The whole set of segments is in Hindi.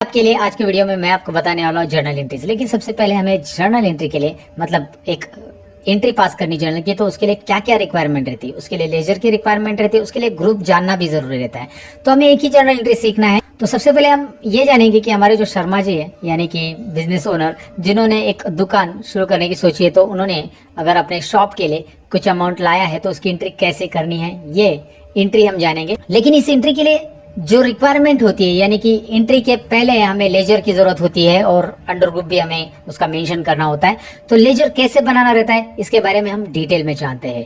आपके लिए आज के वीडियो में मैं आपको बताने वाला हूँ जर्नल एंट्रीज। लेकिन सबसे पहले हमें जर्नल एंट्री के लिए मतलब एक एंट्री पास करनी जर्नल की, तो उसके लिए क्या क्या रिक्वायरमेंट रहती है, उसके लिए लेजर की रिक्वायरमेंट रहती है, उसके लिए ग्रुप जानना भी जरूरी रहता है। तो हमें एक ही जर्नल एंट्री सीखना है। तो सबसे पहले हम ये जानेंगे कि हमारे जो शर्मा जी है यानी कि बिजनेस ओनर, जिन्होंने एक दुकान शुरू करने की सोची है, तो उन्होंने अगर अपने शॉप के लिए कुछ अमाउंट लाया है तो उसकी एंट्री कैसे करनी है, ये एंट्री हम जानेंगे। लेकिन इस एंट्री के लिए जो रिक्वायरमेंट होती है यानी कि एंट्री के पहले हमें लेजर की जरूरत होती है और अंडर ग्रुप भी हमें उसका मेंशन करना होता है। तो लेजर कैसे बनाना रहता है इसके बारे में हम डिटेल में जानते हैं।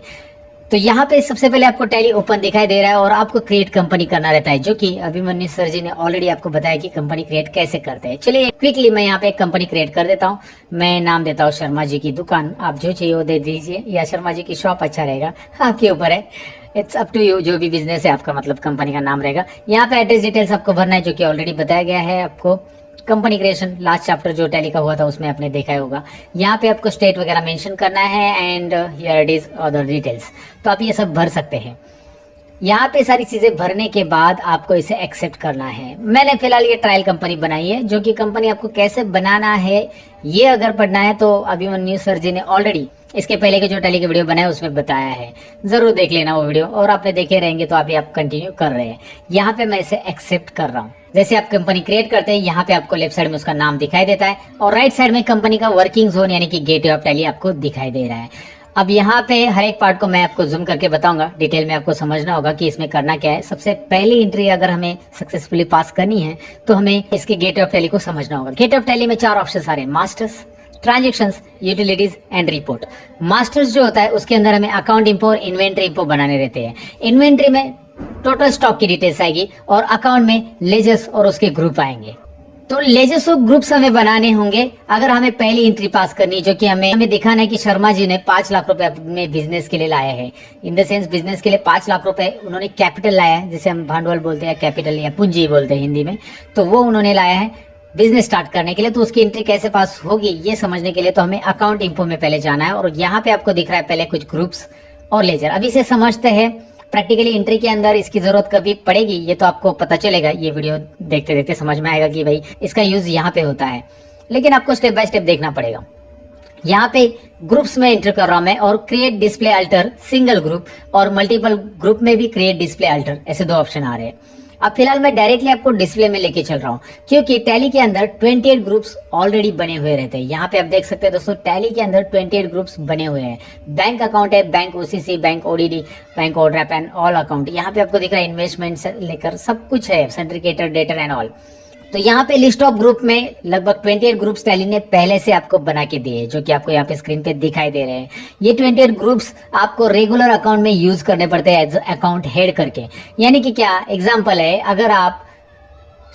तो यहाँ पे सबसे पहले आपको टैली ओपन दिखाई दे रहा है और आपको क्रिएट कंपनी करना रहता है, जो कि अभिमन्यु सर जी ने ऑलरेडी आपको बताया कि कंपनी क्रिएट कैसे करते हैं। चलिए क्विकली मैं यहाँ पे एक कंपनी क्रिएट कर देता हूँ। मैं नाम देता हूँ शर्मा जी की दुकान, आप जो चाहिए वो दे दीजिए, या शर्मा जी की शॉप अच्छा रहेगा, आपके ऊपर है, इट्स अप टू यू। जो भी बिजनेस है आपका मतलब कंपनी का नाम रहेगा। यहाँ पे एड्रेस डिटेल्स आपको भरना है, जो कि ऑलरेडी बताया गया है आपको। कंपनी क्रिएशन लास्ट चैप्टर जो टैली का हुआ था उसमें आपने देखा होगा। यहाँ पे आपको स्टेट वगैरह मेंशन करना है and here it is other details. तो आप ये सब भर सकते हैं। यहाँ पे सारी चीजें भरने के बाद आपको इसे एक्सेप्ट करना है। मैंने फिलहाल ये ट्रायल कंपनी बनाई है, जो कि कंपनी आपको कैसे बनाना है ये अगर पढ़ना है तो अभिमन्यु सर जी ने ऑलरेडी इसके पहले के जो टैली के वीडियो बनाए उसमें बताया है, जरूर देख लेना वो वीडियो। और आपने देखे रहेंगे तो अभी आप कंटिन्यू कर रहे हैं। यहाँ पे मैं इसे एक्सेप्ट कर रहा हूँ। जैसे आप कंपनी क्रिएट करते हैं, यहाँ पे आपको लेफ्ट साइड में उसका नाम दिखाई देता है और राइट साइड में कंपनी का वर्किंग जोन यानी कि गेटवे ऑफ टैली आपको दिखाई दे रहा है। अब यहाँ पे हर एक पार्ट को मैं आपको जूम करके बताऊंगा, डिटेल में आपको समझना होगा कि इसमें करना क्या है। सबसे पहली एंट्री अगर हमें सक्सेसफुली पास करनी है तो हमें इसके गेटवे ऑफ टैली को समझना होगा। गेटवे ऑफ टैली में 4 ऑप्शन आ रहे हैं, masters, transactions, utilities and report. Masters जो होता है उसके अंदर हमें अकाउंट इंपो और इन्वेंट्री इंपो बनाने रहते हैं। इन्वेंट्री में टोटल स्टॉक की डिटेल्स आएगी और अकाउंट में लेजर्स और उसके ग्रुप आएंगे। तो लेजर्स और ग्रुप्स हमें बनाने होंगे अगर हमें पहली एंट्री पास करनी, जो कि हमें दिखाना है कि शर्मा जी ने 5 लाख रुपए अपने बिजनेस के लिए लाया है। इन द सेंस बिजनेस के लिए 5 लाख रुपए उन्होंने कैपिटल लाया है, जिसे हम भांडवल बोलते हैं, कैपिटल या पूंजी बोलते हैं हिंदी में। तो वो उन्होंने लाया है बिजनेस स्टार्ट करने के लिए। तो उसकी एंट्री कैसे पास होगी ये समझने के लिए तो हमें अकाउंट इंफो में पहले जाना है। और यहाँ पे आपको दिख रहा है पहले कुछ ग्रुप्स और लेजर। अभी इसे समझते हैं। प्रैक्टिकली एंट्री के अंदर इसकी जरूरत कभी पड़ेगी ये तो आपको पता चलेगा, ये वीडियो देखते देखते समझ में आएगा कि भाई इसका यूज यहाँ पे होता है। लेकिन आपको स्टेप बाय स्टेप देखना पड़ेगा। यहाँ पे ग्रुप्स में एंटर कर रहा हूं मैं, और create display alter single group और मल्टीपल ग्रुप में भी क्रिएट डिस्प्ले अल्टर, ऐसे 2 ऑप्शन आ रहे हैं। अब फिलहाल मैं डायरेक्टली आपको डिस्प्ले में लेके चल रहा हूँ, क्योंकि टैली के अंदर 28 ग्रुप्स ऑलरेडी बने हुए रहते हैं। यहाँ पे आप देख सकते हैं दोस्तों, टैली के अंदर 28 ग्रुप्स बने हुए हैं। बैंक अकाउंट है, bank OCC, bank ODD, bank overdraft and all account. यहाँ पे आपको दिख रहा है इन्वेस्टमेंट से लेकर सब कुछ है, सिंडिकेटर, डेटर एंड ऑल। तो यहाँ पे लिस्ट ऑफ ग्रुप में लगभग 28 ग्रुप्स टैली ने पहले से आपको बना के दिए, जो कि आपको यहाँ पे स्क्रीन पे दिखाई दे रहे हैं। ये 28 ग्रुप्स आपको रेगुलर अकाउंट में यूज करने पड़ते हैं एज अकाउंट हेड करके। यानी कि क्या एग्जांपल है, अगर आप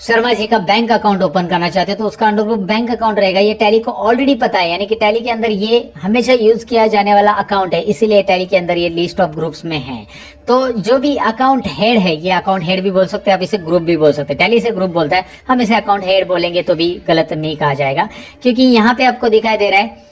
शर्मा जी का बैंक अकाउंट ओपन करना चाहते हो तो उसका अंडर ग्रुप बैंक अकाउंट रहेगा। ये टैली को ऑलरेडी पता है, यानी कि टैली के अंदर ये हमेशा यूज किया जाने वाला अकाउंट है, इसीलिए टैली के अंदर ये लिस्ट ऑफ ग्रुप्स में है। तो जो भी अकाउंट हेड है, ये अकाउंट हेड भी बोल सकते हैं आप, इसे ग्रुप भी बोल सकते हैं। टैली इसे ग्रुप बोलता है, हम इसे अकाउंट हेड बोलेंगे तो भी गलत नहीं कहा जाएगा, क्योंकि यहाँ पे आपको दिखाई दे रहा है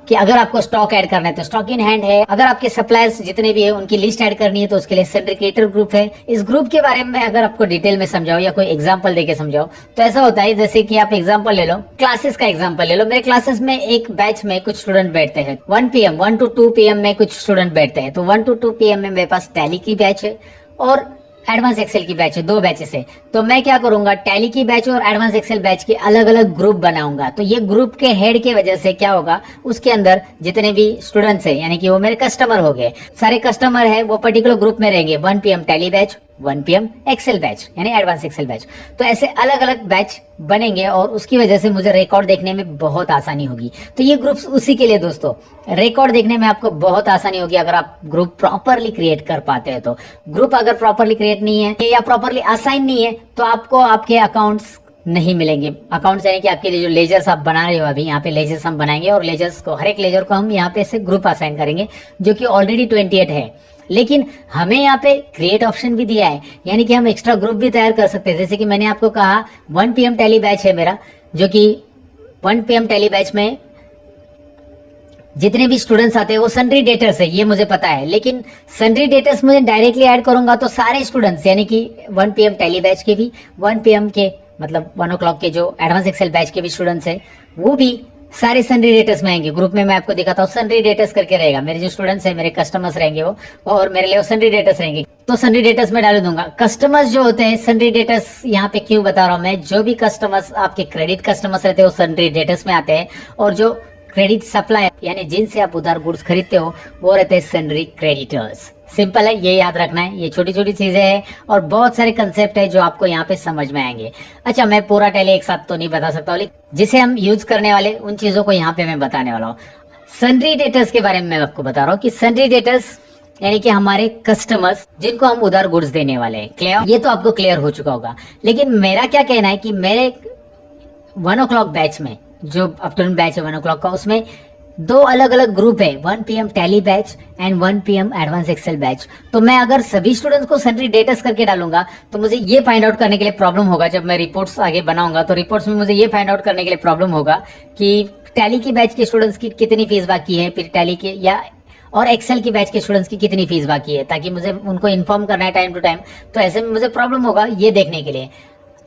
कि अगर आपको स्टॉक ऐड करना है तो स्टॉक इन हैंड है। अगर आपके सप्लायर्स जितने भी है उनकी लिस्ट ऐड करनी है तो उसके लिए सिंडिकेटर ग्रुप है। इस ग्रुप के बारे में अगर आपको डिटेल में समझाओ या कोई एग्जांपल देके समझाओ तो ऐसा होता है, जैसे कि आप एग्जांपल ले लो, क्लासेस का एग्जांपल ले लो। मेरे क्लासेस में एक बैच में कुछ स्टूडेंट बैठते हैं, 1 to 2 PM में कुछ स्टूडेंट बैठते हैं। तो 1 to 2 PM में मेरे पास टैली की बैच है और एडवांस एक्सेल की बैच है, 2 बैचेस है। तो मैं क्या करूंगा, टैली की बैच और एडवांस एक्सेल बैच के अलग अलग ग्रुप बनाऊंगा। तो ये ग्रुप के हेड की वजह से क्या होगा, उसके अंदर जितने भी स्टूडेंट्स है यानी कि वो मेरे कस्टमर हो गए, सारे कस्टमर है वो पर्टिकुलर ग्रुप में रहेंगे। 1 PM Tally batch, 1 PM Excel batch यानी एडवांस एक्सेल बैच। तो ऐसे अलग अलग बैच बनेंगे और उसकी वजह से मुझे रिकॉर्ड देखने में बहुत आसानी होगी। तो ये ग्रुप्स उसी के लिए दोस्तों, रिकॉर्ड देखने में आपको बहुत आसानी होगी अगर आप ग्रुप प्रॉपरली क्रिएट कर पाते हैं। तो ग्रुप अगर प्रॉपरली क्रिएट नहीं है या प्रॉपरली असाइन नहीं है तो आपको आपके अकाउंट्स नहीं मिलेंगे। अकाउंट्स यानी कि आपके लिए जो लेजर्स आप बना रहे हो, अभी यहाँ पे लेजर्स हम बनाएंगे और लेजर्स को, हर एक लेजर को हम यहाँ पे से ग्रुप असाइन करेंगे, जो कि ऑलरेडी 28 है। लेकिन हमें यहाँ पे क्रिएट ऑप्शन भी दिया है, यानी कि हम एक्स्ट्रा ग्रुप भी तैयार कर सकते हैं। जैसे कि मैंने आपको कहा 1 PM टैली बैच है मेरा, जो कि 1 PM टैली बैच में जितने भी स्टूडेंट्स आते हैं वो सन्ड्री डेटर्स है, ये मुझे पता है। लेकिन सन्ड्री डेटर्स में डायरेक्टली ऐड करूंगा तो सारे स्टूडेंट्स यानी कि 1 PM टैली बैच के भी, 1 PM के मतलब 1 o'clock के जो एडवांस एक्सेल बैच के भी स्टूडेंट्स है वो भी सारे सन्ड्री डेटर्स में आएंगे। ग्रुप में मैं आपको दिखाता हूँ सन्ड्री डेटर्स करके रहेगा, मेरे जो स्टूडेंट्स है मेरे कस्टमर्स रहेंगे वो, और मेरे लिए वो सन्ड्री डेटर्स रहेंगे। तो सन्ड्री डेटर्स में डाल दूंगा। कस्टमर्स जो होते हैं सन्ड्री डेटर्स यहाँ पे क्यों बता रहा हूँ मैं, जो भी कस्टमर्स आपके क्रेडिट कस्टमर्स रहते हैं वो सन्ड्री डेटर्स में आते हैं, और जो क्रेडिट सप्लायर यानी जिनसे आप उधार गुड्स खरीदते हो वो रहते हैं सन्ड्री क्रेडिटर्स। सिंपल है, ये याद रखना है। ये छोटी छोटी चीजें हैं और बहुत सारे कंसेप्ट है जो आपको यहाँ पे समझ में आएंगे। अच्छा, मैं पूरा टैली एक साथ तो नहीं बता सकता, लेकिन जिसे हम यूज करने वाले उन चीजों को यहाँ पे मैं बताने वाला हूँ। सन्ड्री डेटर्स के बारे में मैं आपको बता रहा हूँ कि सन्ड्री डेटर्स यानी कि हमारे कस्टमर्स जिनको हम उधार गुड्स देने वाले हैं। क्लियर? ये तो आपको क्लियर हो चुका होगा। लेकिन मेरा क्या कहना है कि मेरे 1 o'clock बैच में, जो आफ्टरनून बैच है 1 o'clock का, उसमें 2 अलग अलग ग्रुप है, 1 PM Tally batch and 1 PM advance Excel batch. तो मैं अगर सभी स्टूडेंट्स को सन्ड्री डेटर्स करके डालूंगा तो मुझे ये फाइंड आउट करने के लिए प्रॉब्लम होगा। जब मैं रिपोर्ट्स आगे बनाऊंगा तो रिपोर्ट्स में मुझे ये फाइंड आउट करने के लिए प्रॉब्लम होगा कि टैली की बैच के स्टूडेंट्स की कितनी फीस बाकी है, फिर टैली के या और एक्सेल की बैच के स्टूडेंट्स की कितनी फीस बाकी है, ताकि मुझे उनको इन्फॉर्म करना है टाइम टू टाइम। तो ऐसे में मुझे प्रॉब्लम होगा ये देखने के लिए।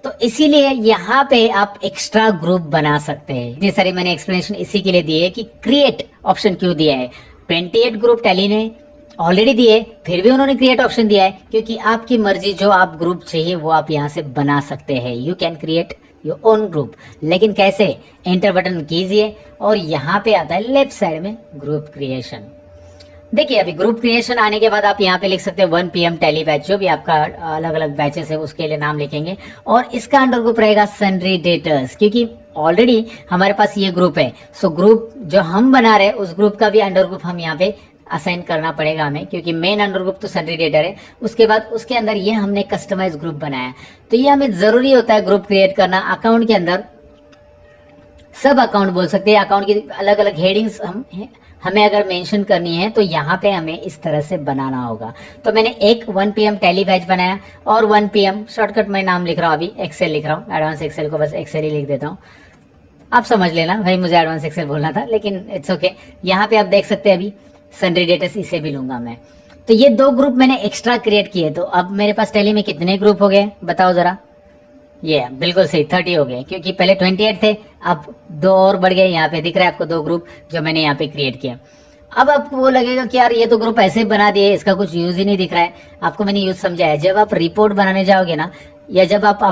तो इसीलिए यहाँ पे आप एक्स्ट्रा ग्रुप बना सकते हैं। इतनी सारी मैंने एक्सप्लेनेशन इसी के लिए दी है कि क्रिएट ऑप्शन क्यों दिया है। 28 ग्रुप टैली ने ऑलरेडी दिए, फिर भी उन्होंने क्रिएट ऑप्शन दिया है क्योंकि आपकी मर्जी, जो आप ग्रुप चाहिए वो आप यहाँ से बना सकते हैं। You can create your own group. लेकिन कैसे? एंटर बटन कीजिए और यहाँ पे आता है लेफ्ट साइड में ग्रुप क्रिएशन। देखिए, अभी ग्रुप क्रिएशन आने के बाद आप यहाँ पे लिख सकते हैं 1 PM टैली बैच, जो भी आपका अलग अलग बैचेस है उसके लिए नाम लिखेंगे, और इसका अंडर ग्रुप रहेगा सन्ड्री डेटर्स, क्योंकि ऑलरेडी हमारे पास ये ग्रुप है। सो ग्रुप जो हम बना रहे हैं उस ग्रुप का भी अंडर ग्रुप हम यहाँ पे असाइन करना पड़ेगा हमें, क्योंकि मेन अंडर ग्रुप तो सन्ड्री डेटर है। उसके बाद उसके अंदर ये हमने कस्टमाइज ग्रुप बनाया, तो ये हमें जरूरी होता है ग्रुप क्रिएट करना। अकाउंट के अंदर सब अकाउंट बोल सकते हैं, अकाउंट की अलग अलग हेडिंग्स हमें अगर मेंशन करनी है तो यहाँ पे हमें इस तरह से बनाना होगा। तो मैंने एक 1 PM टैली बैच बनाया और 1 PM शॉर्टकट में नाम लिख रहा हूँ, अभी एक्सेल लिख रहा हूँ, एडवांस एक्सेल को बस एक्सेल ही लिख देता हूँ। आप समझ लेना भाई, मुझे एडवांस एक्सेल बोलना था, लेकिन इट्स ओके। यहाँ पे आप देख सकते हैं अभी सन्ड्री डेटर्स, इसे भी लूंगा मैं। तो ये 2 ग्रुप मैंने एक्स्ट्रा क्रिएट किए। तो अब मेरे पास टैली में कितने ग्रुप हो गए बताओ जरा? ये बिल्कुल सही 30 हो गए, क्योंकि पहले 28 थे, अब 2 और बढ़ गए। यहाँ पे दिख रहा है आपको 2 ग्रुप जो मैंने यहाँ पे क्रिएट किया। अब आपको वो लगेगा कि यार ये तो ग्रुप ऐसे बना दिए, इसका कुछ यूज ही नहीं दिख रहा है। आपको मैंने यूज समझाया। जब आप रिपोर्ट बनाने जाओगे ना, या जब आप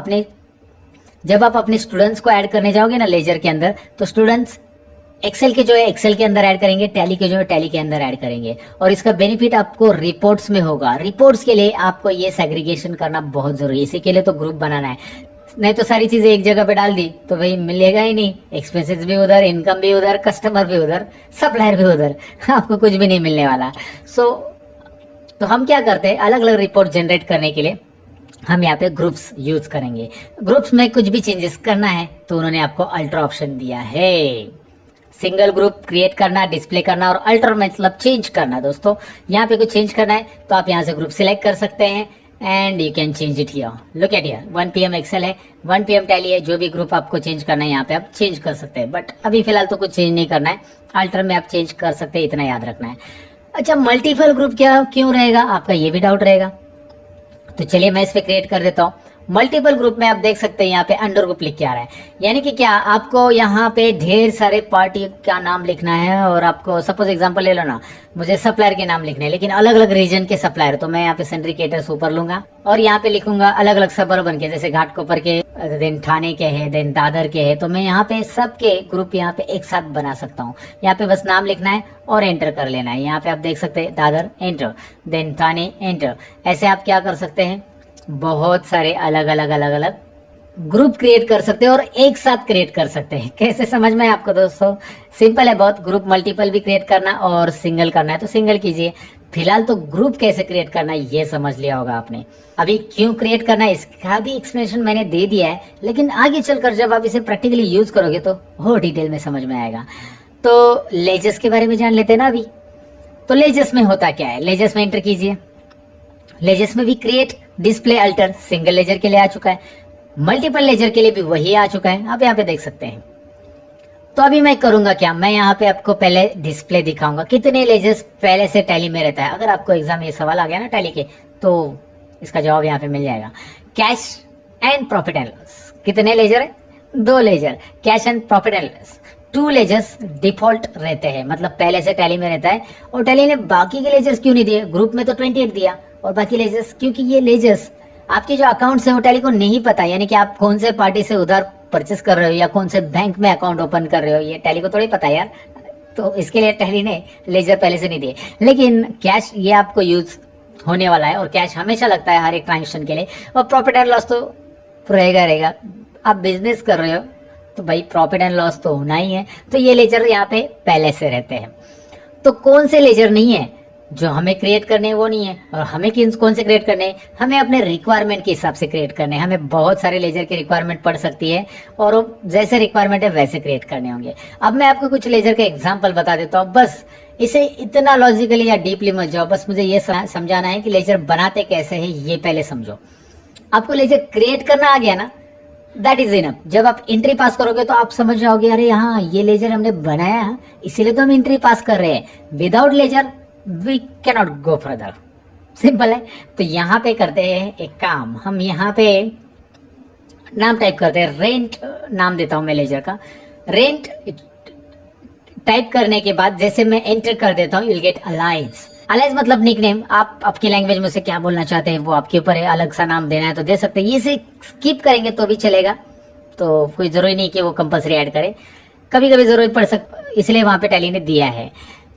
अपने स्टूडेंट्स को ऐड करने जाओगे ना लेजर के अंदर, तो स्टूडेंट्स एक्सेल के जो है एक्सेल के अंदर ऐड करेंगे, टैली के जो है टैली के अंदर ऐड करेंगे, और इसका बेनिफिट आपको रिपोर्ट्स में होगा। रिपोर्ट्स के लिए आपको ये सेग्रीगेशन करना बहुत जरूरी है, इसी के लिए तो ग्रुप बनाना है। नहीं तो सारी चीजें एक जगह पे डाल दी तो भाई मिलेगा ही नहीं, एक्सपेंसेस भी उधर, इनकम भी उधर, कस्टमर भी उधर, सप्लायर भी उधर, आपको कुछ भी नहीं मिलने वाला। तो हम क्या करते हैं, अलग अलग रिपोर्ट जनरेट करने के लिए हम यहाँ पे ग्रुप्स यूज करेंगे। ग्रुप्स में कुछ भी चेंजेस करना है तो उन्होंने आपको अल्टर ऑप्शन दिया है। सिंगल ग्रुप क्रिएट करना, डिस्प्ले करना, और अल्टर मतलब चेंज करना। दोस्तों यहाँ पे कुछ चेंज करना है तो आप यहाँ से ग्रुप सिलेक्ट कर सकते हैं and you can change it here. Look at here, 1 PM Excel है, 1 PM टैली है। जो भी ग्रुप आपको चेंज करना है यहाँ पे आप चेंज कर सकते हैं, बट अभी फिलहाल तो कुछ चेंज नहीं करना है। अल्टर में आप चेंज कर सकते हैं, इतना याद रखना है। अच्छा, मल्टीपल ग्रुप क्यों रहेगा, आपका ये भी डाउट रहेगा। तो चलिए मैं इस पे क्रिएट कर देता हूँ। मल्टीपल ग्रुप में आप देख सकते हैं यहाँ पे अंडर ग्रुप लिख के आ रहा है, यानी कि क्या आपको यहाँ पे ढेर सारे पार्टी का नाम लिखना है, और आपको सपोज एग्जांपल ले लो ना, मुझे सप्लायर के नाम लिखने हैं, लेकिन अलग अलग रीजन के सप्लायर। तो मैं यहाँ पे सिंडिकेटर्स ऊपर लूंगा और यहाँ पे लिखूंगा अलग अलग सबअर्बन के, जैसे घाटकोपर के, देन ठाणे के है, देन दादर के है। तो मैं यहाँ पे सबके ग्रुप यहाँ पे एक साथ बना सकता हूँ। यहाँ पे बस नाम लिखना है और एंटर कर लेना है। यहाँ पे आप देख सकते हैं Dadar enter, then Thane enter. ऐसे आप क्या कर सकते हैं, बहुत सारे अलग अलग ग्रुप क्रिएट कर सकते हैं और एक साथ क्रिएट कर सकते हैं। कैसे समझ में आपको दोस्तों? सिंपल है बहुत। ग्रुप मल्टीपल भी क्रिएट करना और सिंगल करना है तो सिंगल कीजिए। फिलहाल तो ग्रुप कैसे क्रिएट करना है ये समझ लिया होगा आपने। अभी क्यों क्रिएट करना है इसका भी एक्सप्लेनेशन मैंने दे दिया है, लेकिन आगे चलकर जब आप इसे प्रैक्टिकली यूज करोगे तो और डिटेल में समझ में आएगा। तो लेजर्स के बारे में जान लेते हैं ना अभी। तो लेजर्स में होता क्या है, लेजर्स में एंटर कीजिए। लेजर्स में भी create, display, alter single ledger के लिए आ चुका है, मल्टीपल लेजर के लिए भी वही आ चुका है, आप यहाँ पे देख सकते हैं। तो अभी मैं करूंगा क्या, मैं यहाँ पे आपको पहले डिस्प्ले दिखाऊंगा कितने लेजर्स पहले से टैली में रहता है। अगर आपको एग्जाम ये सवाल आ गया ना टैली के, तो इसका जवाब यहाँ पे मिल जाएगा। Cash and profit and loss, कितने लेजर है? 2 ledger, cash and profit and loss. 2 ledgers default रहते हैं, मतलब पहले से टैली में रहता है। और टैली ने बाकी के लेजर्स क्यों नहीं दिए? ग्रुप में तो 28 दिया और बाकी लेजर्स, क्योंकि ये लेजर्स आपके जो अकाउंट है वो टैली को नहीं पता, यानी कि आप कौन से पार्टी से उधार परचेस कर रहे हो या कौन से बैंक में अकाउंट ओपन कर रहे हो, ये टैली को थोड़ी पता है यार। तो इसके लिए टैली ने लेजर पहले से नहीं दिए। लेकिन कैश ये आपको यूज होने वाला है और कैश हमेशा लगता है हर एक ट्रांजेक्शन के लिए। और प्रॉफिट एंड लॉस तो रहेगा। आप बिजनेस कर रहे हो तो भाई प्रॉफिट एंड लॉस तो होना ही है। तो ये लेजर यहाँ पे पहले से रहते हैं। तो कौन से लेजर नहीं है? जो हमें क्रिएट करने हैं वो नहीं है। और हमें कौन से क्रिएट करने हैं? हमें अपने रिक्वायरमेंट के हिसाब से क्रिएट करने हैं। हमें बहुत सारे लेजर की रिक्वायरमेंट पड़ सकती है और जैसे रिक्वायरमेंट है वैसे क्रिएट करने होंगे। अब मैं आपको कुछ लेजर के एग्जाम्पल बता देता हूँ, बस इसे इतना लॉजिकली या डीपली मत जाओ, बस मुझे ये समझाना है कि लेजर बनाते कैसे है ये पहले समझो। आपको लेजर क्रिएट करना आ गया ना, दैट इज इनफ। जब आप एंट्री पास करोगे तो आप समझ जाओगे अरे हाँ ये लेजर हमने बनाया इसीलिए तो हम एंट्री पास कर रहे हैं। Without ledger we cannot go further, simple है। तो यहाँ पे करते हैं एक काम, हम यहाँ पे नाम टाइप करते हैं, रेंट नाम देता हूं मैं लेजर का। रेंट टाइप करने के बाद जैसे मैं एंटर कर देता हूँ, you'll get अलायंस। अलायंस मतलब निकनेम। आप आपकी लैंग्वेज में से क्या बोलना चाहते हैं वो आपके ऊपर है, अलग सा नाम देना है तो दे सकते हैं। ये से स्किप करेंगे तो भी चलेगा, तो कोई जरूरी नहीं कि वो कंपल्सरी ऐड करे, कभी कभी जरूरत पड़ इसलिए वहां पे टैली ने दिया है।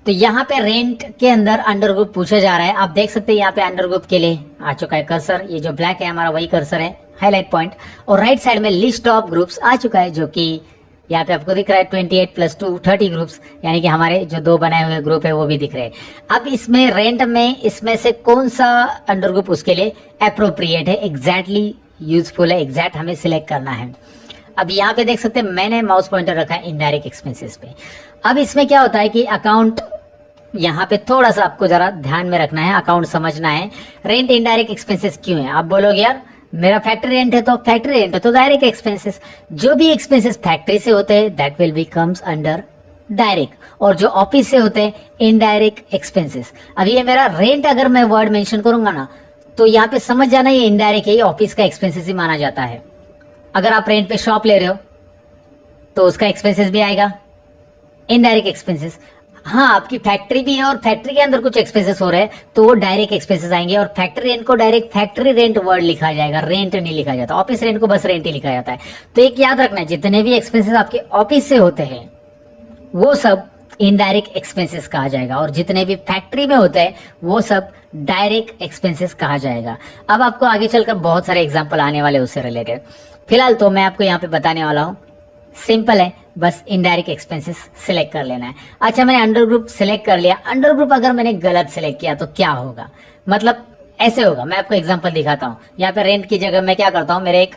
तो यहाँ पे रेंट के अंदर अंडर ग्रुप पूछा जा रहा है। आप देख सकते हैं यहाँ पे अंडर ग्रुप के लिए आ चुका है कर्सर, ये जो ब्लैक है हमारा वही कर्सर है, हाईलाइट पॉइंट। और राइट साइड में लिस्ट ऑफ ग्रुप्स आ चुका है, जो कि यहाँ पे आपको दिख रहा है 28 + 2 30 ग्रुप्स, यानी कि हमारे जो 2 बनाए हुए ग्रुप है वो भी दिख रहे हैं। अब इसमें रेंट में इसमें से कौन सा अंडर ग्रुप उसके लिए अप्रोप्रिएट है, एग्जैक्टली यूजफुल है, एग्जैक्ट हमें सिलेक्ट करना है। अब यहाँ पे देख सकते हैं मैंने माउस पॉइंटर रखा है इनडायरेक्ट एक्सपेंसेस पे। अब इसमें क्या होता है कि अकाउंट, यहाँ पे थोड़ा सा आपको जरा ध्यान में रखना है, अकाउंट समझना है। रेंट इनडायरेक्ट एक्सपेंसेस क्यों है? आप बोलोगे यार मेरा फैक्ट्री रेंट है तो फैक्ट्री रेंट है तो डायरेक्ट एक्सपेंसेस। जो भी एक्सपेंसेस फैक्ट्री से होते हैं that will be comes under direct, और जो ऑफिस से होते हैं इनडायरेक्ट एक्सपेंसेस। अब ये मेरा रेंट अगर मैं वर्ड मेंशन करूंगा ना तो यहाँ पे समझ जाना ये इनडायरेक्ट है, ये ऑफिस का एक्सपेंसेस ही माना जाता है। अगर आप रेंट पे शॉप ले रहे हो तो उसका एक्सपेंसेस भी आएगा इनडायरेक्ट एक्सपेंसेस। हाँ आपकी फैक्ट्री भी है और फैक्ट्री के अंदर कुछ एक्सपेंसेस हो रहे हैं तो वो डायरेक्ट एक्सपेंसेस आएंगे। और फैक्ट्री रेंट को डायरेक्ट फैक्ट्री रेंट वर्ड लिखा जाएगा, रेंट नहीं लिखा जाता। ऑफिस रेंट को बस रेंट ही लिखा जाता है। तो एक याद रखना है, जितने भी एक्सपेंसेस आपके ऑफिस से होते हैं वो सब इनडायरेक्ट एक्सपेंसेस कहा जाएगा, और जितने भी फैक्ट्री में होते हैं वो सब डायरेक्ट एक्सपेंसेस कहा जाएगा। अब आपको आगे चलकर बहुत सारे एग्जाम्पल आने वाले उससे रिलेटेड। फिलहाल तो मैं आपको यहाँ पे बताने वाला हूँ, सिंपल है, बस इनडायरेक्ट एक्सपेंसेस सिलेक्ट कर लेना है। अच्छा मैंने अंडर ग्रुप सिलेक्ट कर लिया। अंडर ग्रुप अगर मैंने गलत सिलेक्ट किया तो क्या होगा? मतलब ऐसे होगा, मैं आपको एग्जांपल दिखाता हूँ। यहाँ पे रेंट की जगह मैं क्या करता हूँ, मेरे एक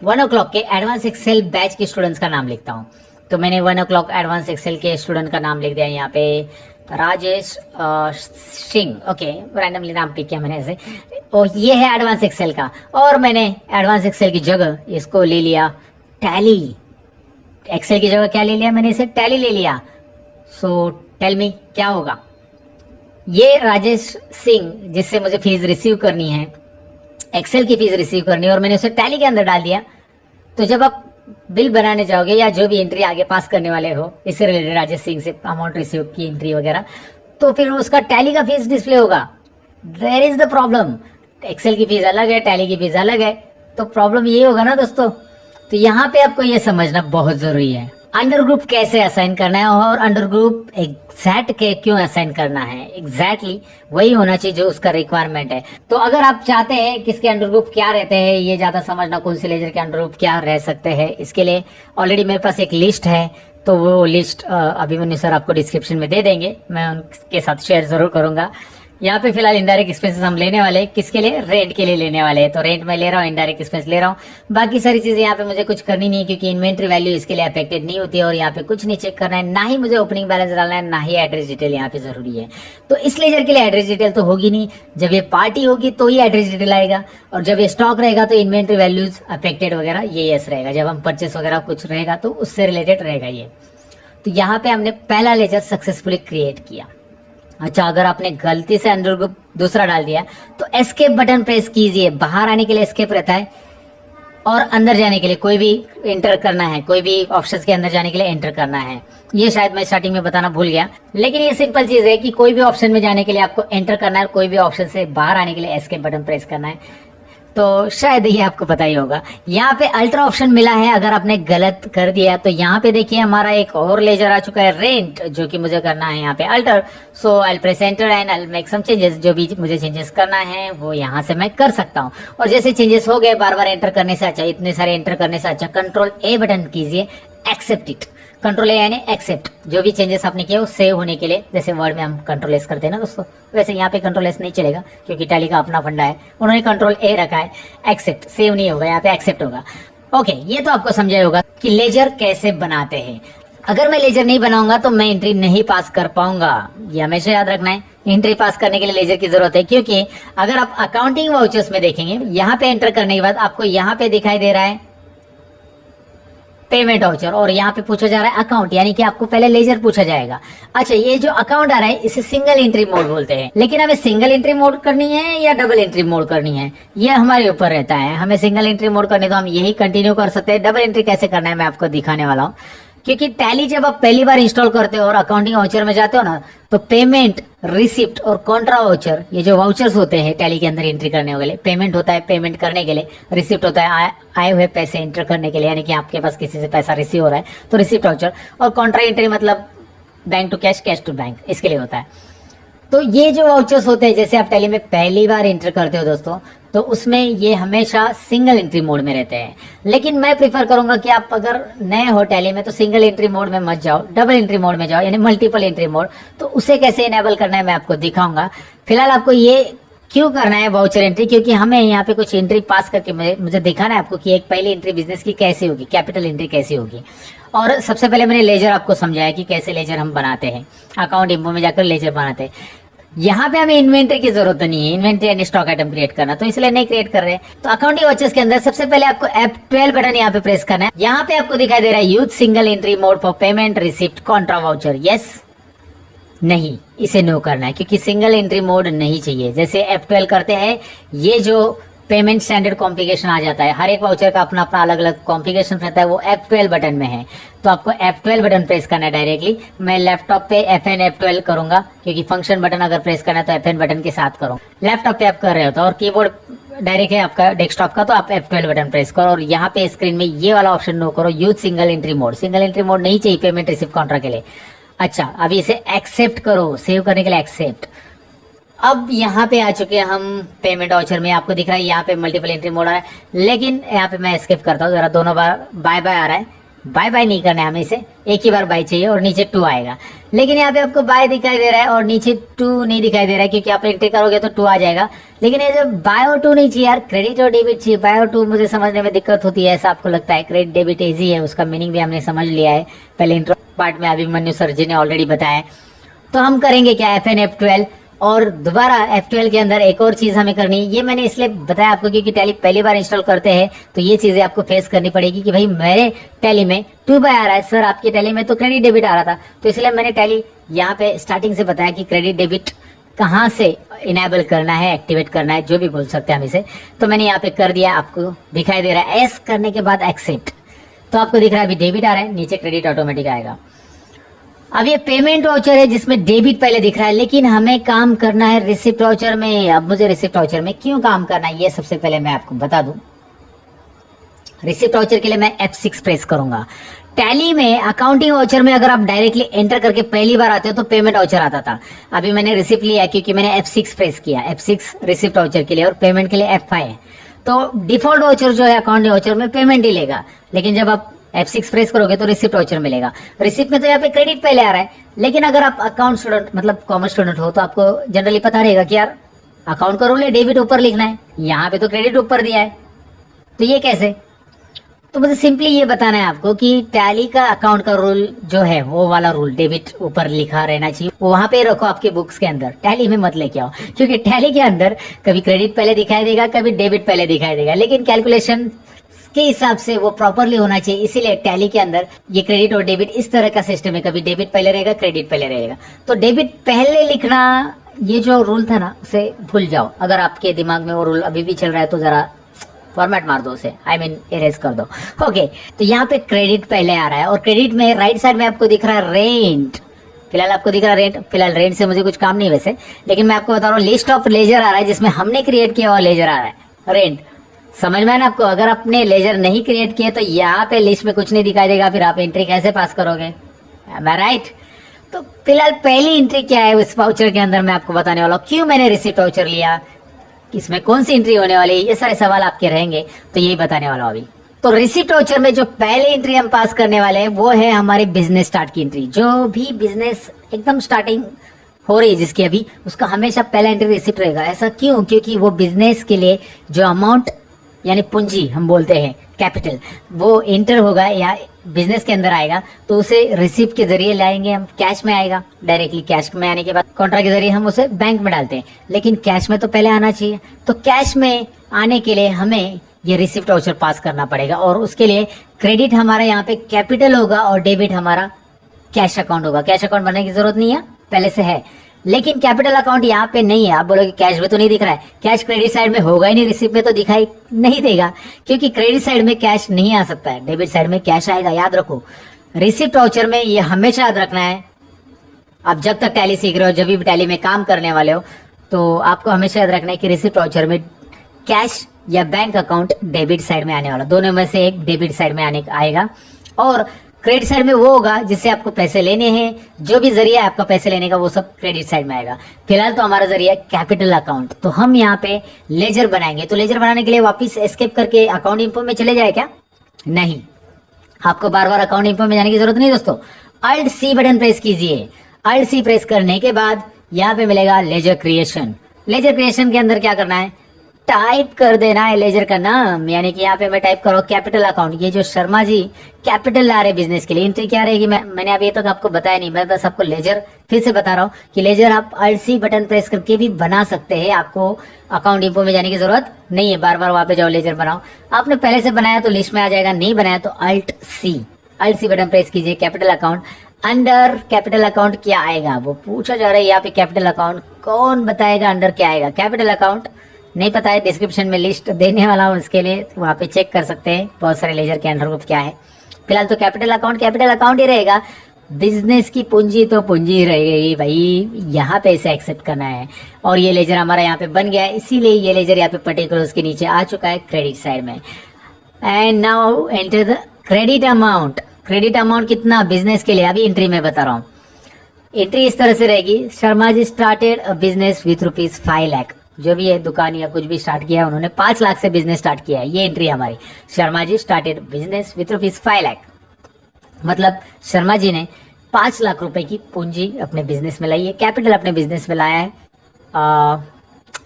1 o'clock के एडवांस एक्सेल बैच के स्टूडेंट्स का नाम लिखता हूँ। तो मैंने 1 o'clock एडवांस एक्सेल के स्टूडेंट का नाम लिख दिया यहाँ पे, राजेश सिंह। ओके, रैंडमली नाम पिक किया मैंने ऐसे। और ये है एडवांस एक्सेल का, और मैंने एडवांस एक्सेल की जगह इसको ले लिया टैली। एक्सेल की जगह क्या ले लिया मैंने? इसे टैली ले लिया। सो टेल मी क्या होगा? ये राजेश सिंह जिससे मुझे फीस रिसीव करनी है, एक्सेल की फीस रिसीव करनी है, और मैंने उसे टैली के अंदर डाल दिया। तो जब आप बिल बनाने जाओगे या जो भी एंट्री आगे पास करने वाले हो इससे रिलेटेड, राजेश सिंह से अमाउंट रिसीव की एंट्री वगैरह, तो फिर उसका टैली का फीस डिस्प्ले होगा। There is the problem, Excel की फीस अलग है, टैली की फीस अलग है, तो प्रॉब्लम ये होगा ना दोस्तों। तो यहाँ पे आपको ये समझना बहुत जरूरी है अंडर ग्रुप कैसे असाइन करना है, और अंडर ग्रुप एग्जैक्ट के क्यों असाइन करना है। एग्जैक्टली वही होना चाहिए जो उसका रिक्वायरमेंट है। तो अगर आप चाहते हैं किसके अंडर ग्रुप क्या रहते हैं, ये ज्यादा समझना, कौन से लेजर के अंडर ग्रुप क्या रह सकते हैं, इसके लिए ऑलरेडी मेरे पास एक लिस्ट है। तो वो लिस्ट अभिमन्यु सर आपको डिस्क्रिप्शन में दे देंगे, मैं उनके साथ शेयर जरूर करूंगा। यहाँ पे फिलहाल इनडायरेक्ट एक्सपेंसेस हम लेने वाले हैं, किसके लिए? रेंट के लिए लेने वाले हैं। तो रेंट में ले रहा हूँ, इनडायरेक्ट एक्सपेंस ले रहा हूँ। बाकी सारी चीजें यहाँ पे मुझे कुछ करनी नहीं है क्योंकि इन्वेंट्री वैल्यू इसके लिए अफेक्टेड नहीं होती है, और यहाँ पे कुछ नहीं चेक करना है, ना ही मुझे ओपनिंग बैलेंस डालना है, ना ही एड्रेस डिटेल यहाँ पे जरूरी है। तो इस लेजर के लिए एड्रेस डिटेल तो होगी नहीं, जब ये पार्टी होगी तो ही एड्रेस डिटेल आएगा, और जब ये स्टॉक रहेगा तो इन्वेंट्री वैल्यूज अफेक्टेड वगैरह ये यस रहेगा। जब हम परचेस वगैरह कुछ रहेगा तो उससे रिलेटेड रहेगा ये। तो यहाँ पे हमने पहला लेजर सक्सेसफुली क्रिएट किया। अच्छा अगर आपने गलती से अंडर ग्रुप दूसरा डाल दिया तो एस्केप बटन प्रेस कीजिए। बाहर आने के लिए एस्केप रहता है, और अंदर जाने के लिए कोई भी एंटर करना है, कोई भी ऑप्शंस के अंदर जाने के लिए एंटर करना है। ये शायद मैं स्टार्टिंग में बताना भूल गया, लेकिन ये सिंपल चीज है कि कोई भी ऑप्शन में जाने के लिए आपको एंटर करना है और कोई भी ऑप्शन से बाहर आने के लिए एस्केप बटन प्रेस करना है। तो शायद ये आपको पता ही होगा। यहाँ पे अल्टर ऑप्शन मिला है, अगर आपने गलत कर दिया तो यहाँ पे देखिए हमारा एक और लेजर आ चुका है रेंट, जो कि मुझे करना है यहाँ पे alter. So I press enter and I make some changes. जो भी मुझे चेंजेस करना है वो यहाँ से मैं कर सकता हूँ। और जैसे चेंजेस हो गए, बार बार एंटर करने से अच्छा, इतने सारे एंटर करने से अच्छा कंट्रोल ए बटन कीजिए, एक्सेप्ट इट। कंट्रोल ए यानी एक्सेप्ट। जो भी चेंजेस आपने किए वो सेव होने के लिए, जैसे वर्ड में हम कंट्रोल एस करते हैं ना दोस्तों, वैसे यहाँ पे कंट्रोल एस नहीं चलेगा क्योंकि टैली का अपना फंडा है। उन्होंने कंट्रोल ए रखा है, एक्सेप्ट, सेव नहीं होगा, यहाँ पे एक्सेप्ट होगा। ओके, ये तो आपको समझा होगा कि लेजर कैसे बनाते हैं। अगर मैं लेजर नहीं बनाऊंगा तो मैं एंट्री नहीं पास कर पाऊंगा, ये हमेशा याद रखना है। एंट्री पास करने के लिए लेजर की जरूरत है, क्योंकि अगर आप अकाउंटिंग वाउचर्स में देखेंगे, यहाँ पे एंटर करने के बाद आपको यहाँ पे दिखाई दे रहा है पेमेंट वाउचर और यहाँ पे पूछा जा रहा है अकाउंट, यानी कि आपको पहले लेजर पूछा जाएगा। अच्छा, ये जो अकाउंट आ रहा है इसे सिंगल एंट्री मोड बोलते हैं, लेकिन हमें सिंगल एंट्री मोड करनी है या डबल एंट्री मोड करनी है ये हमारे ऊपर रहता है। हमें सिंगल एंट्री मोड करनी तो हम यही कंटिन्यू कर सकते हैं। डबल एंट्री कैसे करना है मैं आपको दिखाने वाला हूँ, क्योंकि टैली जब आप पहली बार इंस्टॉल करते हो और अकाउंटिंग वाउचर में जाते हो ना, तो पेमेंट, रिसिप्ट और कॉन्ट्रा वाउचर, ये जो वाउचर्स होते हैं टैली के अंदर एंट्री करने के लिए, पेमेंट होता है पेमेंट करने के लिए, रिसिप्ट होता है आए हुए पैसे एंटर करने के लिए, यानी कि आपके पास किसी से पैसा रिसीव हो रहा है तो रिसिप्ट वाउचर, और कॉन्ट्रा एंट्री मतलब bank to cash, cash to bank, इसके लिए होता है। तो ये जो वाउचर्स होते हैं, जैसे आप टैली में पहली बार एंटर करते हो दोस्तों, तो उसमें ये हमेशा सिंगल एंट्री मोड में रहते हैं। लेकिन मैं प्रीफर करूंगा कि आप अगर नए हो टैली में तो सिंगल एंट्री मोड में मत जाओ, डबल एंट्री मोड में जाओ, यानी मल्टीपल एंट्री मोड। तो उसे कैसे इनेबल करना है मैं आपको दिखाऊंगा। फिलहाल आपको ये क्यों करना है वाउचर एंट्री, क्योंकि हमें यहाँ पे कुछ एंट्री पास करके मुझे दिखाना है आपको कि एक पहली एंट्री बिजनेस की कैसे होगी, कैपिटल एंट्री कैसे होगी। और सबसे पहले मैंने लेजर आपको समझाया कि कैसे लेजर हम बनाते हैं, अकाउंट इंफो में जाकर लेजर बनाते हैं। यहाँ पे हमें इन्वेंटरी की जरूरत नहीं है, इन्वेंटरी यानी स्टॉक आइटम क्रिएट करना, तो इसलिए नहीं क्रिएट कर रहे हैं। तो अकाउंटिंग वाउचर्स के अंदर सबसे पहले आपको F12 बटन यहाँ पे प्रेस करना है। यहाँ पे आपको दिखाई दे रहा है use single entry mode for payment, receipt, Contra voucher. Yes, नहीं, इसे नो करना है क्योंकि सिंगल एंट्री मोड नहीं चाहिए। जैसे F12 करते हैं, ये जो पेमेंट स्टैंडर्ड कॉन्फ़िगरेशन आ जाता है, हर एक वाउचर का अपना अपना अलग अलग कॉन्फ़िगरेशन रहता है, वो F12 बटन में है। तो आपको F12 बटन प्रेस करना है डायरेक्टली। मैं लैपटॉप पे FN F12 करूंगा, क्योंकि फंक्शन बटन अगर प्रेस करना है तो FN बटन के साथ करो। लैपटॉप पे आप कर रहे हो तो, और कीबोर्ड डायरेक्ट है आपका डेस्कटॉप का, तो आप F12 बटन प्रेस करो और यहाँ पे स्क्रीन में ये वाला ऑप्शन नो करो, use single entry mode. Single entry mode नहीं चाहिए पेमेंट रिसिप्ट कॉन्ट्रा के लिए। अच्छा, अभी इसे एक्सेप्ट करो, सेव करने के लिए एक्सेप्ट। अब यहाँ पे आ चुके हैं हम पेमेंट वाउचर में। आपको दिख रहा है यहाँ पे मल्टीपल एंट्री मोड आ रहा है, लेकिन यहाँ पे मैं स्किप करता हूँ जरा। दोनों बार बाय बाय आ रहा है, बाय बाय नहीं करना है हमें, इसे एक ही बार बाय चाहिए और नीचे 2 आएगा। लेकिन यहाँ पे आपको बाय दिखाई दे रहा है और नीचे 2 नहीं दिखाई दे रहा है, क्योंकि आप एंट्री करोगे तो 2 आ जाएगा। लेकिन ये जो बाय और 2 नहीं चाहिए यार, क्रेडिट और डेबिट चाहिए। बाय और 2 मुझे समझने में दिक्कत होती है, ऐसा आपको लगता है। क्रेडिट डेबिट इजी है, उसका मीनिंग भी हमने समझ लिया है पहले इंट्रो पार्ट में, अभिमन्यु सर जी ने ऑलरेडी बताया। तो हम करेंगे क्या, FN F12 और दोबारा F12 के अंदर एक और चीज हमें करनी है। ये मैंने इसलिए बताया आपको क्योंकि टैली पहली बार इंस्टॉल करते हैं तो ये चीजें आपको फेस करनी पड़ेगी कि भाई मेरे टैली में 2 बाय आ रहा है सर, आपकी टैली में तो क्रेडिट डेबिट आ रहा था। तो इसलिए मैंने टैली यहाँ पे स्टार्टिंग से बताया कि क्रेडिट डेबिट कहाँ से इनेबल करना है, एक्टिवेट करना है, जो भी बोल सकते हैं हम इसे। तो मैंने यहाँ पे कर दिया, आपको दिखाई दे रहा है। एस करने के बाद एक्सेप्ट, तो आपको दिख रहा है अभी डेबिट आ रहा है, नीचे क्रेडिट ऑटोमेटिक आएगा। अब ये पेमेंट वाउचर है जिसमें डेबिट पहले दिख रहा है, लेकिन हमें काम करना है रिसिप्ट वाउचर में। अब मुझे रिसिप्ट वाउचर में क्यों काम करना है ये सबसे पहले मैं आपको बता दूं। रिसिप्ट वाउचर के लिए मैं F6 प्रेस करूंगा। टैली में अकाउंटिंग वाउचर में अगर आप डायरेक्टली एंटर करके पहली बार आते हो तो पेमेंट वाउचर आता था। अभी मैंने रिसिप्ट लिया क्योंकि मैंने F6 प्रेस किया, F6 रिसिप्ट वाउचर के लिए, और पेमेंट के लिए F5 है। तो डिफॉल्ट वाउचर जो है अकाउंटिंग वाउचर में पेमेंट ही लेगा, लेकिन जब आप F6 प्रेस करोगे तो रिसिप्ट वाउचर मिलेगा। रिसिप्ट में तो यहाँ पे क्रेडिट पहले आ रहा है, लेकिन अगर आप अकाउंट स्टूडेंट मतलब कॉमर्स स्टूडेंट हो तो आपको जनरली पता रहेगा कि यार अकाउंट का रूल है डेबिट ऊपर लिखना है, यहाँ पे तो क्रेडिट ऊपर दिया है, तो ये कैसे। तो मुझे सिंपली ये बताना है आपको कि टैली का अकाउंट का रूल जो है वो वाला रूल डेबिट ऊपर लिखा रहना चाहिए, वो वहां पे रखो आपके बुक्स के अंदर, टैली में मत लेके आओ। क्योंकि टैली के अंदर कभी क्रेडिट पहले दिखाई देगा, कभी डेबिट पहले दिखाई देगा, लेकिन कैलकुलेशन के हिसाब से वो प्रॉपरली होना चाहिए। इसीलिए टैली के अंदर ये क्रेडिट और डेबिट इस तरह का सिस्टम है, कभी डेबिट पहले रहेगा, क्रेडिट पहले रहेगा। तो डेबिट पहले लिखना, ये जो रूल था ना उसे भूल जाओ। अगर आपके दिमाग में वो रूल अभी भी चल रहा है तो जरा फॉर्मेट मार दो उसे, आई मीन इरेज कर दो। ओके, तो यहाँ पे क्रेडिट पहले आ रहा है और क्रेडिट में राइट साइड में आपको दिख रहा है रेंट। फिलहाल आपको दिख रहा है रेंट, फिलहाल रेंट से मुझे कुछ काम नहीं वैसे, लेकिन मैं आपको बता रहा हूँ लिस्ट ऑफ लेजर आ रहा है जिसमें हमने क्रिएट किया हुआ लेजर आ रहा है रेंट। समझ में आया ना आपको? अगर आपने लेजर नहीं क्रिएट किए तो यहाँ पे लिस्ट में कुछ नहीं दिखाई देगा, फिर आप एंट्री कैसे पास करोगे? Am I right? तो फिलहाल पहली एंट्री क्या है उस वाउचर के अंदर मैं आपको बताने वाला हूँ। क्यों मैंने रिसिप्ट वाउचर लिया, इसमें कौन सी एंट्री होने वाली है, ये सारे सवाल आपके रहेंगे, तो यही बताने वाला हूँ अभी। तो रिसिप्ट वाउचर में जो पहली एंट्री हम पास करने वाले हैं वो है हमारे बिजनेस स्टार्ट की एंट्री। जो भी बिजनेस एकदम स्टार्टिंग हो रही है जिसकी अभी, उसका हमेशा पहला एंट्री रिसिप्ट रहेगा। ऐसा क्यों? क्योंकि वो बिजनेस के लिए जो अमाउंट यानी पूंजी हम बोलते हैं कैपिटल, वो एंटर होगा या बिजनेस के अंदर आएगा तो उसे रिसिप्ट के जरिए लाएंगे हम, कैश में आएगा। डायरेक्टली कैश में आने के बाद कॉन्ट्रा के जरिए हम उसे बैंक में डालते हैं, लेकिन कैश में तो पहले आना चाहिए। तो कैश में आने के लिए हमें ये रिसिप्ट वाउचर पास करना पड़ेगा और उसके लिए क्रेडिट हमारा यहाँ पे कैपिटल होगा और डेबिट हमारा कैश अकाउंट होगा। कैश अकाउंट बनने की जरूरत नहीं है, पहले से है, लेकिन कैपिटल अकाउंट यहाँ पे नहीं है। आप बोलोगे कैश में तो नहीं दिख रहा है, कैश क्रेडिट साइड में होगा ही नहीं, रिसिप्ट में तो दिखाई नहीं देगा, क्योंकि क्रेडिट साइड में कैश नहीं आ सकता है, डेबिट साइड में कैश आएगा। याद रखो रिसिप्ट वाउचर में, ये हमेशा याद रखना है। आप जब तक टैली सीख रहे हो, जब भी टैली में काम करने वाले हो, तो आपको हमेशा याद रखना है कि रिसिप्ट वाउचर में कैश या बैंक अकाउंट डेबिट साइड में आने वाला, दोनों में से एक डेबिट साइड में आएगा। और क्रेडिट साइड में वो होगा जिससे आपको पैसे लेने हैं, जो भी जरिया है आपका पैसे लेने का वो सब क्रेडिट साइड में आएगा। फिलहाल तो हमारा जरिया कैपिटल अकाउंट, तो हम यहाँ पे लेजर बनाएंगे। तो लेजर बनाने के लिए वापस एस्केप करके अकाउंट इंफो में चले जाए क्या? नहीं, आपको बार बार अकाउंट इंफो में जाने की जरूरत नहीं दोस्तों। अल्ट सी बटन प्रेस कीजिए। अल्ट सी प्रेस करने के बाद यहाँ पे मिलेगा लेजर क्रिएशन। लेजर क्रिएशन के अंदर क्या करना है, टाइप कर देना है लेजर का नाम, यानी कि यहाँ पे मैं टाइप करो कैपिटल अकाउंट। ये जो शर्मा जी कैपिटल ला रहे बिजनेस के लिए, एंट्री क्या रहेगी मैंने अभी तक आपको बताया नहीं, मैं बस आपको लेजर फिर से बता रहा हूँ कि लेजर आप अल्ट सी बटन प्रेस करके भी बना सकते हैं। आपको अकाउंट इंफो में जाने की जरूरत नहीं है, बार बार वहां पे जाओ लेजर बनाओ। आपने पहले से बनाया तो लिस्ट में आ जाएगा, नहीं बनाया तो अल्ट सी बटन प्रेस कीजिए। Capital account, under capital account क्या आएगा वो पूछा जा रहा है यहाँ पे। कैपिटल अकाउंट कौन बताएगा अंडर क्या आएगा? कैपिटल अकाउंट नहीं पता है, डिस्क्रिप्शन में लिस्ट देने वाला हूँ, उसके लिए वहाँ पे चेक कर सकते हैं बहुत सारे लेजर के अंडर ग्रुप क्या है। फिलहाल तो कैपिटल अकाउंट ही रहेगा। बिजनेस की पूंजी तो पूंजी रहेगी भाई, यहाँ पे इसे एक्सेप्ट करना है। और ये लेजर हमारा यहाँ पे बन गया है, इसीलिए ये लेजर यहाँ पे पर्टिकुलर उसके नीचे आ चुका है क्रेडिट साइड में। And now enter the credit amount. Credit amount कितना बिजनेस के लिए, अभी एंट्री में बता रहा हूँ। एंट्री इस तरह से रहेगी, Sharma ji started a business with ₹5 lakh. जो भी है दुकान या कुछ भी स्टार्ट किया है उन्होंने 5 लाख से बिजनेस स्टार्ट किया है, ये एंट्री हमारी। Sharma ji started business with ₹5 lakh, मतलब शर्मा जी ने 5 लाख रुपए की पूंजी अपने बिजनेस में लाई है, कैपिटल अपने बिजनेस में लाया है।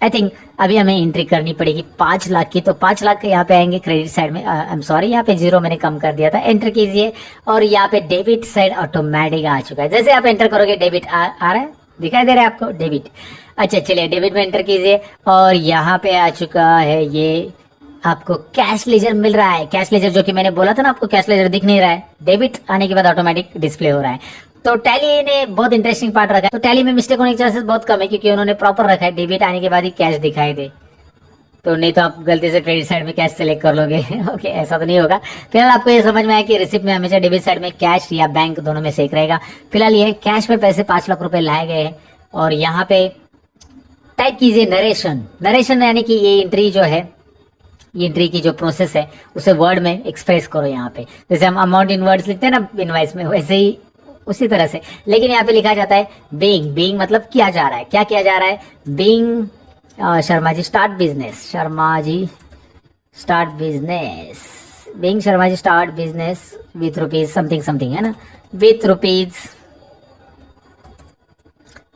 आई थिंक अभी हमें एंट्री करनी पड़ेगी 5 लाख की, तो 5 लाख यहाँ पे आएंगे क्रेडिट साइड में। आई एम सॉरी, यहाँ पे 0 मैंने कम कर दिया था। एंटर कीजिए और यहाँ पे डेबिट साइड ऑटोमेटिक आ चुका है। जैसे आप एंटर करोगे डेबिट आ रहा है, दिखाई दे रहा है आपको डेबिट। अच्छा चलिए डेबिट में एंटर कीजिए और यहाँ पे आ चुका है, ये आपको कैश लेजर मिल रहा है। कैश लेजर जो कि मैंने बोला था ना आपको, कैश लेजर दिख नहीं रहा है, डेबिट आने के बाद ऑटोमेटिक डिस्प्ले हो रहा है। तो टैली ने बहुत इंटरेस्टिंग पार्ट रखा है। तो टैली में मिस्टेक होने के चांसेस बहुत कम है, क्योंकि उन्होंने प्रॉपर रखा है डेबिट आने के बाद ही कैश दिखाई दे। तो नहीं तो आप गलती से क्रेडिट साइड में कैश सेलेक्ट कर लोगे। ओके, ऐसा तो नहीं होगा। फिलहाल आपको ये समझ में आया कि रिसिप्ट में हमेशा डेबिट साइड में कैश या बैंक दोनों में से एक रहेगा। फिलहाल ये कैश में पैसे 5 लाख रुपए लाए गए हैं और यहाँ पे टाइप कीजिए नरेशन यानी कि ये एंट्री जो है, ये एंट्री की जो प्रोसेस है उसे वर्ड में एक्सप्रेस करो। यहाँ पे जैसे हम अमाउंट इन वर्ड्स लिखते हैं ना इनवॉइस में, वैसे ही उसी तरह से, लेकिन यहाँ पे लिखा जाता है बीइंग मतलब किया जा रहा है। क्या किया जा रहा है? Being Sharma ji start business, being Sharma ji start business with rupees something है ना, with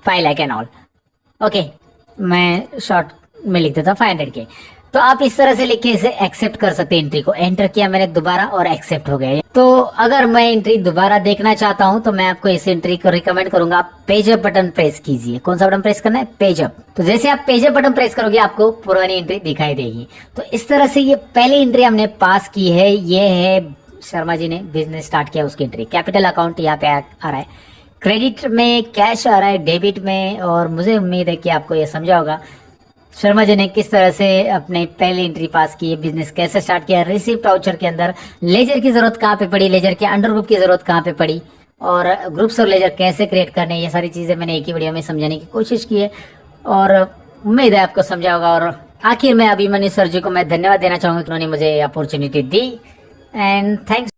₹5 lakh and all. Okay, मैं शॉर्ट में लिख देता हूँ 500 के। तो आप इस तरह से लिख के इसे एक्सेप्ट कर सकते हैं। एंट्री को एंटर किया मैंने दोबारा और एक्सेप्ट हो गए। तो अगर मैं एंट्री दोबारा देखना चाहता हूं तो मैं आपको इस एंट्री को रिकमेंड करूंगा, आप पेज अप बटन प्रेस कीजिए। कौन सा बटन प्रेस करना है? Page up. तो जैसे आप पेज अप बटन प्रेस करोगे आपको पुरानी एंट्री दिखाई देगी। तो इस तरह से ये पहली एंट्री हमने पास की है। ये है शर्मा जी ने बिजनेस स्टार्ट किया उसकी एंट्री। कैपिटल अकाउंट यहाँ पे आ रहा है, क्रेडिट में कैश आ रहा है, डेबिट में, और मुझे उम्मीद है कि आपको ये समझा होगा। शर्मा जी ने किस तरह से अपने पहली एंट्री पास की, बिजनेस कैसे स्टार्ट किया, रिसिप्ट वाउचर के अंदर लेजर की जरूरत कहाँ पे पड़ी, लेजर के अंडर ग्रुप की जरूरत कहाँ पे पड़ी, और ग्रुप्स और लेजर कैसे क्रिएट करने, ये सारी चीजें मैंने एक ही वीडियो में समझाने की कोशिश की है और उम्मीद है आपको समझा होगा। और आखिर में अभिमन्यु सर जी को मैं धन्यवाद देना चाहूंगा कि उन्होंने मुझे अपॉर्चुनिटी दी। And thanks.